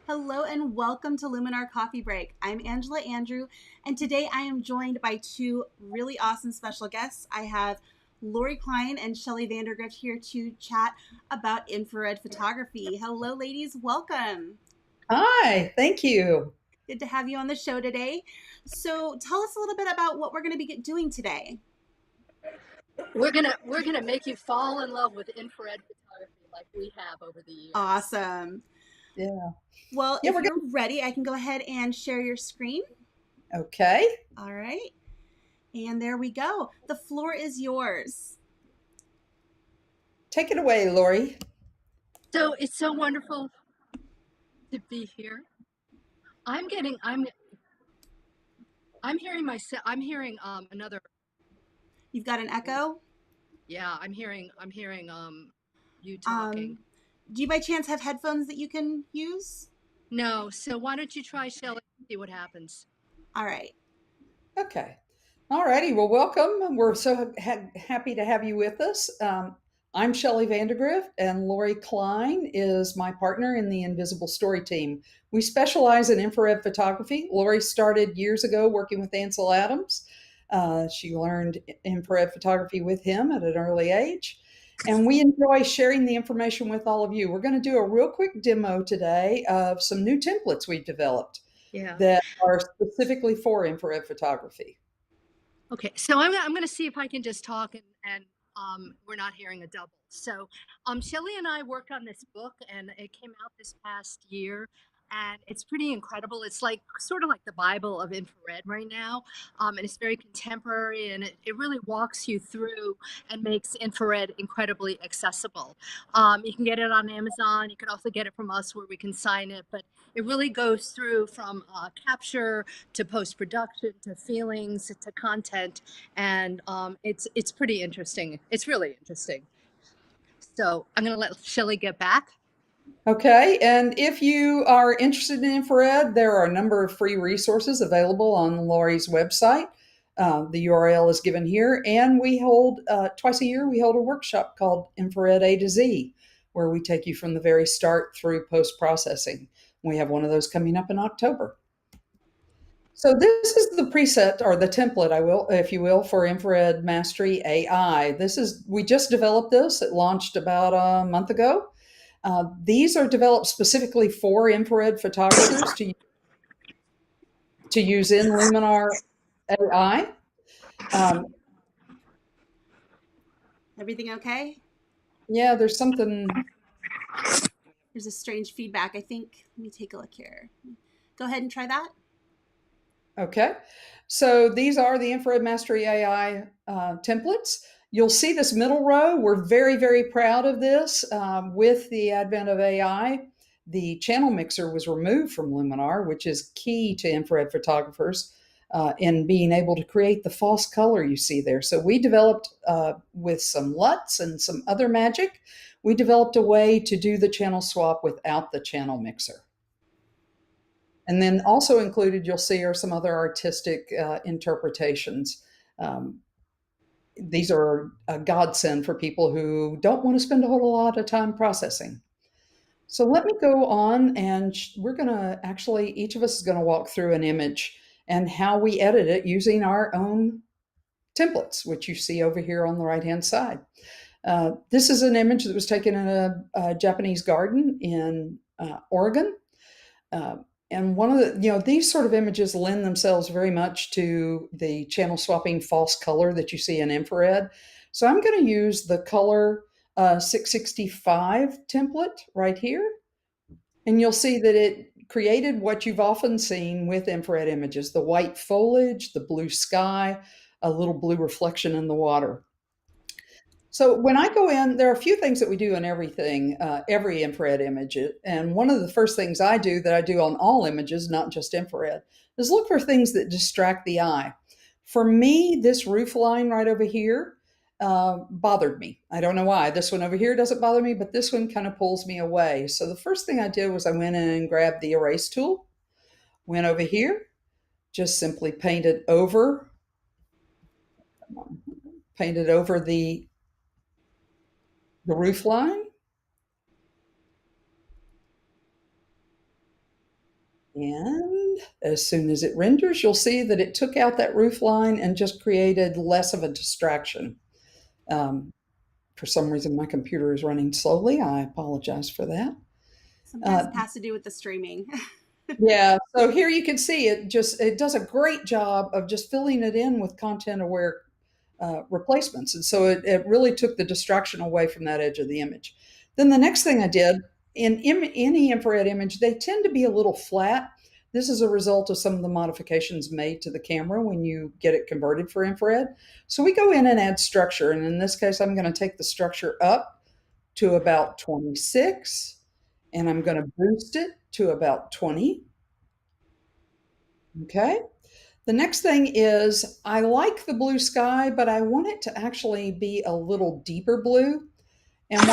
Hello and welcome to Luminar Coffee Break. I'm Angela Andrieux, and today I am joined by two really awesome special guests. I have Laurie Klein and Shelley Vandegrift here to chat about infrared photography. Hello, ladies. Welcome. Hi, thank you. Good to have you on the show today. So, tell us a little bit about what we're going to be doing today. We're gonna make you fall in love with infrared photography like we have over the years. Awesome. Yeah. Well, Yeah, if we're you're ready, I can go ahead and share your screen. okay. All right. And there we go. The floor is yours. Take it away, Laurie. So it's so wonderful to be here. I'm getting I'm hearing myself. I'm hearing another. You've got an echo. Yeah, I'm hearing you talking. Um, do you by chance have headphones that you can use? No, so why don't you try Shelley and see what happens? All right. Okay. All righty. Well, welcome. We're so happy to have you with us. I'm Shelley Vandegrift, and Laurie Klein is my partner in the Invisible Story team. We specialize in infrared photography. Laurie started years ago working with Ansel Adams. She learned infrared photography with him at an early age. And we enjoy sharing the information with all of you. We're going to do a real quick demo today of some new templates we've developed Yeah. that are specifically for infrared photography. Okay, so I'm gonna see if I can just talk and we're not hearing a double. So Shelley and I worked on this book and it came out this past year and it's pretty incredible. It's like sort of like the Bible of infrared right now. And it's very contemporary and it really walks you through and makes infrared incredibly accessible. You can get it on Amazon. You can also get it from us where we can sign it, but it really goes through from capture to post production to feelings to content, and it's pretty interesting. It's really interesting. So I'm gonna let Shelley get back. Okay, and if you are interested in infrared, there are a number of free resources available on Laurie's website. The URL is given here, and we hold twice a year. We hold a workshop called Infrared A to Z, where we take you from the very start through post processing. We have one of those coming up in October. So this is the preset or the template, I will, if you will, for Infrared Mastery AI. We just developed this. It launched about a month ago. These are developed specifically for infrared photographers to use in Luminar AI. Um, Everything okay? yeah, there's something. There's a strange feedback. I think, let me take a look here. Go ahead and try that. Okay. So these are the Infrared Mastery AI templates. You'll see this middle row. We're very, very proud of this. With the advent of AI, the channel mixer was removed from Luminar, which is key to infrared photographers in being able to create the false color you see there. So we developed, with some LUTs and some other magic, we developed a way to do the channel swap without the channel mixer. And then also included, you'll see, are some other artistic interpretations. Um, these are a godsend for people who don't want to spend a whole lot of time processing. So let me go on, and we're going to actually, each of us is going to walk through an image and how we edit it using our own templates, which you see over here on the right-hand side. This is an image that was taken in a Japanese garden in Oregon. And one of the, these sort of images lend themselves very much to the channel swapping false color that you see in infrared. So I'm going to use the color 665 template right here. And you'll see that it created what you've often seen with infrared images, the white foliage, the blue sky, a little blue reflection in the water. So when I go in, there are a few things that we do in every infrared image. And one of the first things I do that I do on all images, not just infrared, is look for things that distract the eye. For me, this roof line right over here bothered me. I don't know why. This one over here doesn't bother me, but this one kind of pulls me away. So the first thing I did was I went in and grabbed the erase tool, went over here, just simply painted over the roof line. And as soon as it renders, you'll see that it took out that roof line and just created less of a distraction. For some reason, my computer is running slowly. I apologize for that. Sometimes it has to do with the streaming. Yeah, so here you can see it does a great job of just filling it in with content aware replacements. And so it really took the distraction away from that edge of the image. Then the next thing I did, in any infrared image, they tend to be a little flat. This is a result of some of the modifications made to the camera when you get it converted for infrared. So we go in and add structure. And in this case, I'm going to take the structure up to about 26, and I'm going to boost it to about 20. Okay. The next thing is I like the blue sky, but I want it to actually be a little deeper blue. And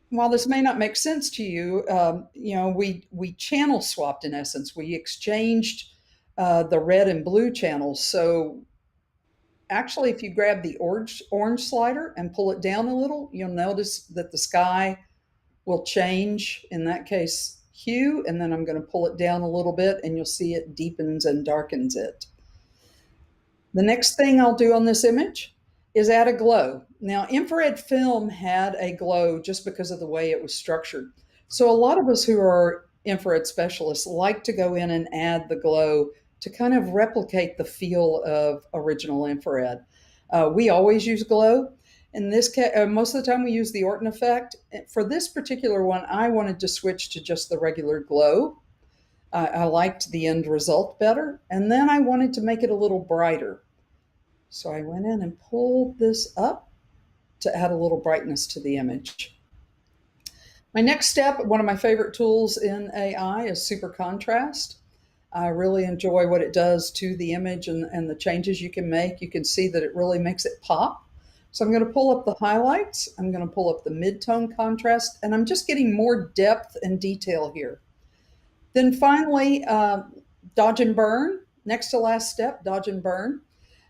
while this may not make sense to you, we channel swapped in essence. We exchanged the red and blue channels. So actually, if you grab the orange slider and pull it down a little, you'll notice that the sky will change, in that case, hue, and then I'm going to pull it down a little bit and you'll see it deepens and darkens it. The next thing I'll do on this image is add a glow. Now, infrared film had a glow just because of the way it was structured. So a lot of us who are infrared specialists like to go in and add the glow to kind of replicate the feel of original infrared. We always use glow. In this case, most of the time we use the Orton effect. For this particular one, I wanted to switch to just the regular glow. I liked the end result better. And then I wanted to make it a little brighter. So I went in and pulled this up to add a little brightness to the image. My next step, one of my favorite tools in AI, is super contrast. I really enjoy what it does to the image and the changes you can make. You can see that it really makes it pop. So I'm going to pull up the highlights, I'm going to pull up the mid-tone contrast, and I'm just getting more depth and detail here. Then finally, dodge and burn. Next to last step, dodge and burn.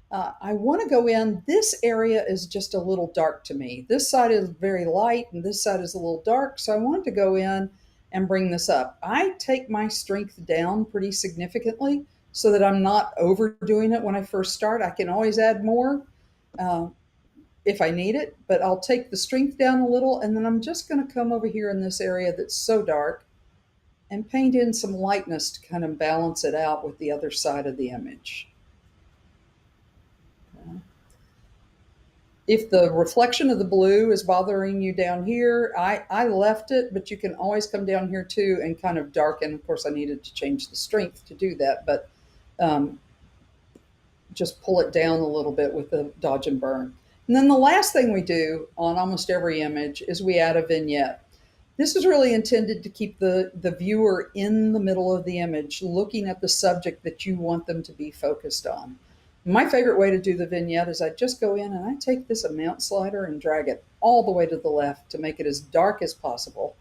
I want to go in. This area is just a little dark to me. This side is very light and this side is a little dark. So I wanted to go in and bring this up. I take my strength down pretty significantly so that I'm not overdoing it when I first start. I can always add more if I need it, but I'll take the strength down a little, and then I'm just going to come over here in this area that's so dark and paint in some lightness to kind of balance it out with the other side of the image. Okay. If the reflection of the blue is bothering you down here, I left it, but you can always come down here too and kind of darken. Of course, I needed to change the strength to do that, but just pull it down a little bit with the dodge and burn. And then the last thing we do on almost every image is we add a vignette. This is really intended to keep the viewer in the middle of the image, looking at the subject that you want them to be focused on. My favorite way to do the vignette is I just go in and I take this amount slider and drag it all the way to the left to make it as dark as possible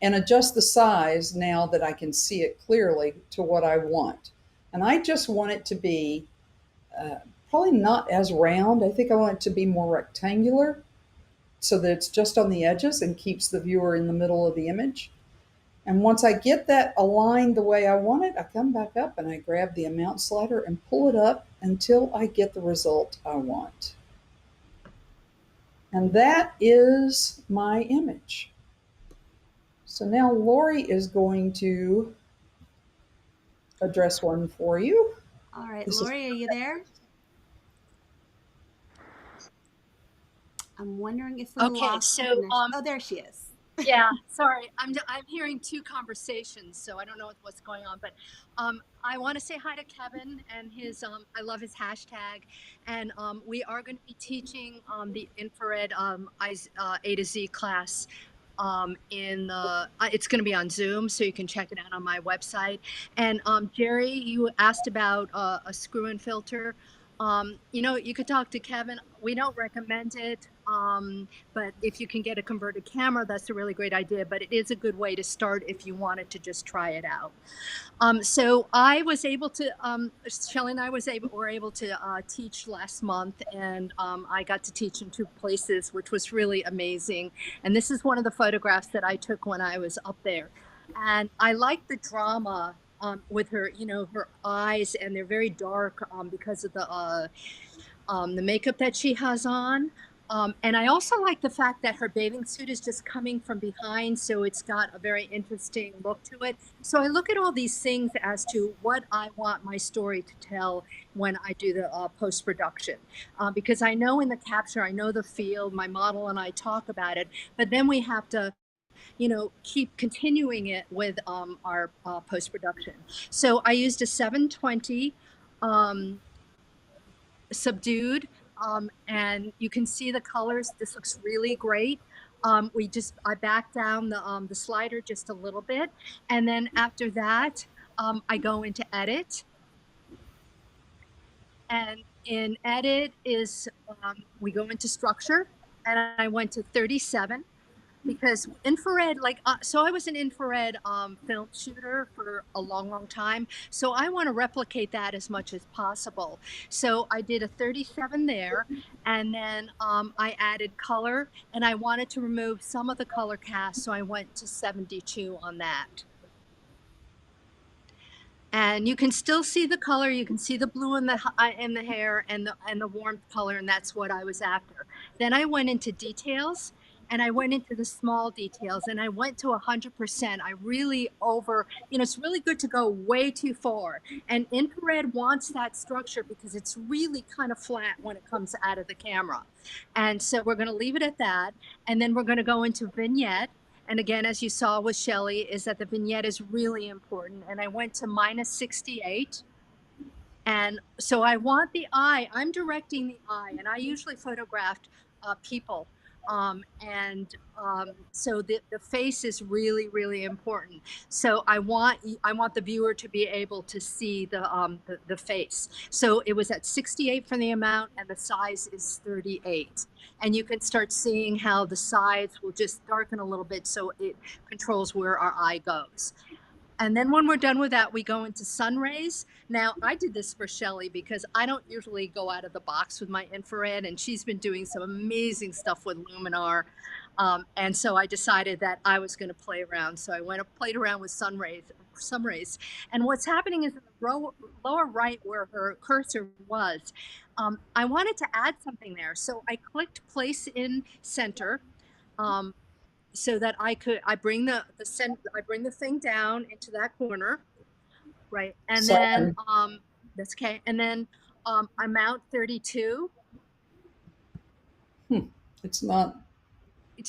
and adjust the size now that I can see it clearly to what I want. And I just want it to be probably not as round. I think I want it to be more rectangular so that it's just on the edges and keeps the viewer in the middle of the image. And once I get that aligned the way I want it, I come back up and I grab the amount slider and pull it up until I get the result I want. And that is my image. So now Laurie is going to address one for you. All right, Laurie, are you there? I'm wondering if we lost connection. Oh, there she is. Yeah, sorry. I'm hearing two conversations, so I don't know what's going on. But I want to say hi to Kevin and his. I love his hashtag, and we are going to be teaching the infrared A to Z class. It's going to be on Zoom, so you can check it out on my website. And Jerry, you asked about a screw-in filter. You could talk to Kevin. We don't recommend it, but if you can get a converted camera, that's a really great idea. But it is a good way to start if you wanted to just try it out. So I was able to, Shelley and I were able to teach last month, and I got to teach in 2 places, which was really amazing. And this is one of the photographs that I took when I was up there. And I like the drama with her, her eyes, and they're very dark because of the makeup that she has on. And I also like the fact that her bathing suit is just coming from behind, so it's got a very interesting look to it. So I look at all these things as to what I want my story to tell when I do the post-production. Because I know in the capture, I know the feel, my model and I talk about it, but then we have to keep continuing it with our post-production. So I used a 720 subdued, and you can see the colors. This looks really great. I back down the slider just a little bit, and then after that, I go into edit. And in edit is we go into structure, and I went to 37. Because infrared, so I was an infrared film shooter for a long time. So I want to replicate that as much as possible. So I did a 37 there, and then I added color, and I wanted to remove some of the color cast, so I went to 72 on that. And you can still see the color. You can see the blue in the hair and the warmth color, and that's what I was after. Then I went into details, and I went into the small details, and I went to 100%. I really it's really good to go way too far. And infrared wants that structure because it's really kind of flat when it comes out of the camera. And so we're going to leave it at that, and then we're going to go into vignette. And again, as you saw with Shelley, is that the vignette is really important. And I went to -68. And so I want the eye, I'm directing the eye, and I usually photographed people. So the face is really, really important. So I want the viewer to be able to see the face. So it was at 68 for the amount, and the size is 38. And you can start seeing how the sides will just darken a little bit, so it controls where our eye goes. And then when we're done with that, we go into sun rays. Now, I did this for Shelley because I don't usually go out of the box with my infrared, and she's been doing some amazing stuff with Luminar. And so I decided that I was going to play around. So I went and played around with sun rays. And what's happening is in the lower right where her cursor was, I wanted to add something there. So I clicked place in center. So that I bring the thing down into that corner, right? And then that's okay. And then I mount 32. It's not.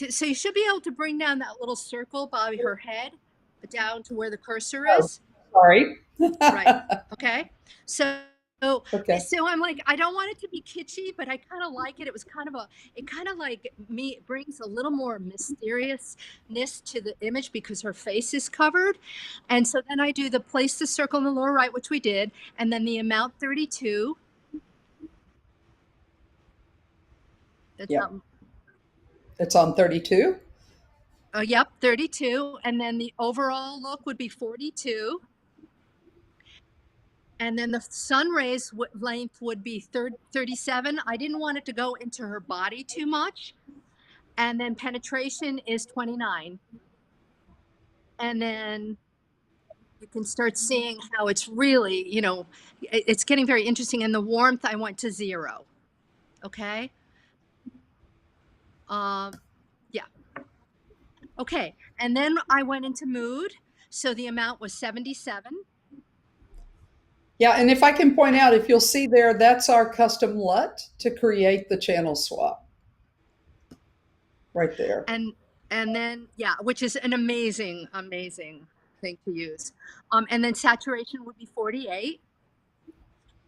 So you should be able to bring down that little circle by her head down to where the cursor is. Sorry. Right. Okay. So Okay. so I'm like, I don't want it to be kitschy, but I kind of like it. It was it kind of like me brings a little more mysteriousness to the image because her face is covered. And so then I do the place the circle in the lower right, which we did, and then the amount 32. It's Yep. It's on 32. Yep, 32. And then the overall look would be 42. And then the sun rays length would be 37. I didn't want it to go into her body too much. And then penetration is 29. And then you can start seeing how it's really, it's getting very interesting. And the warmth, I went to 0. Okay. Yeah. Okay. And then I went into mood. So the amount was 77. Yeah, and if I can point out, if you'll see there, that's our custom LUT to create the channel swap. Right there. And then, yeah, which is an amazing thing to use. And then saturation would be 48.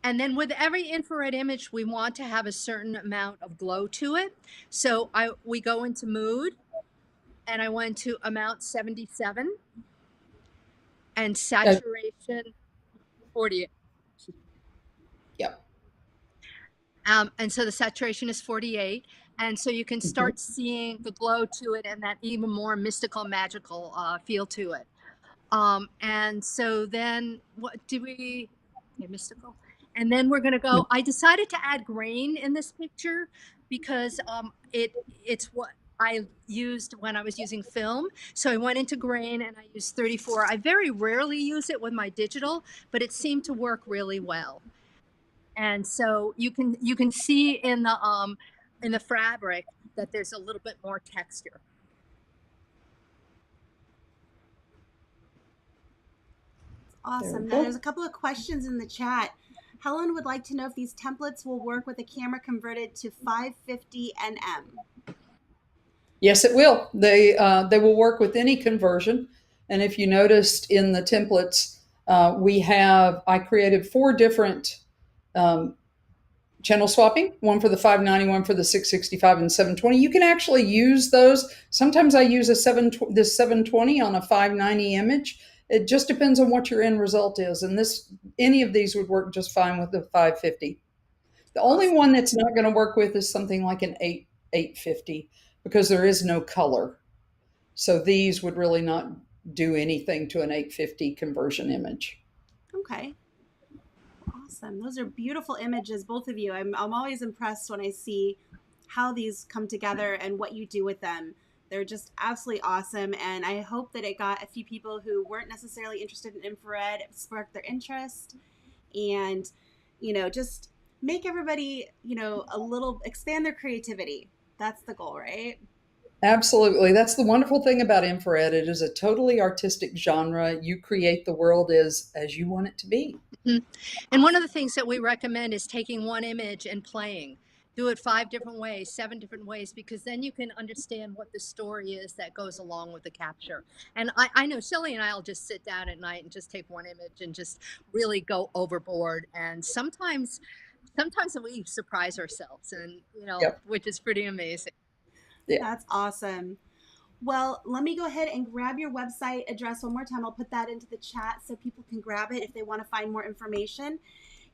And then with every infrared image, we want to have a certain amount of glow to it. So we go into mood, and I went to amount 77 and saturation 48. Yep. And so the saturation is 48. And so you can start seeing the glow to it and that even more mystical, magical feel to it. And so then what do we get mystical? And then we're going to go, I decided to add grain in this picture because it's what I used when I was using film. So I went into grain and I used 34. I very rarely use it with my digital, but it seemed to work really well. And so you can see in the fabric that there's a little bit more texture. Awesome. Now there's a couple of questions in the chat. Helen would like to know if these templates will work with a camera converted to 550 nm. Yes, it will. They will work with any conversion. And if you noticed in the templates, I created 4 different channel swapping, one for the 590, one for the 665 and 720. You can actually use those. Sometimes I use this 720 on a 590 image. It just depends on what your end result is. And any of these would work just fine with the 550. The only one that's not going to work with is something like an 850 because there is no color. So these would really not do anything to an 850 conversion image. Okay. Awesome. Those are beautiful images, both of you. I'm always impressed when I see how these come together and what you do with them. They're just absolutely awesome. And I hope that it got a few people who weren't necessarily interested in infrared, sparked their interest, and, just make everybody, expand their creativity. That's the goal, right? Absolutely. That's the wonderful thing about infrared. It is a totally artistic genre. You create the world as you want it to be. Mm-hmm. And one of the things that we recommend is taking one image and playing. Do it 5 different ways, 7 different ways, because then you can understand what the story is that goes along with the capture. And I know Shelley and I will just sit down at night and just take one image and just really go overboard. And sometimes we surprise ourselves, and Yep. which is pretty amazing. Yeah. That's awesome. Well, let me go ahead and grab your website address one more time. I'll put that into the chat so people can grab it if they want to find more information.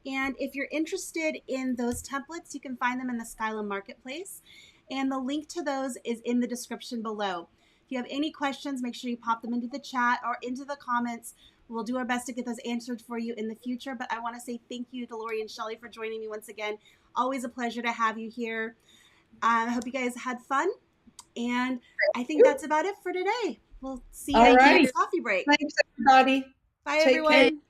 And if you're interested in those templates, you can find them in the Skylum Marketplace. And the link to those is in the description below. If you have any questions, make sure you pop them into the chat or into the comments. We'll do our best to get those answered for you in the future. But I want to say thank you to Laurie and Shelley for joining me once again. Always a pleasure to have you here. I hope you guys had fun. And I think that's about it for today. We'll see you at the next coffee break. Thanks, everybody. Bye, everyone.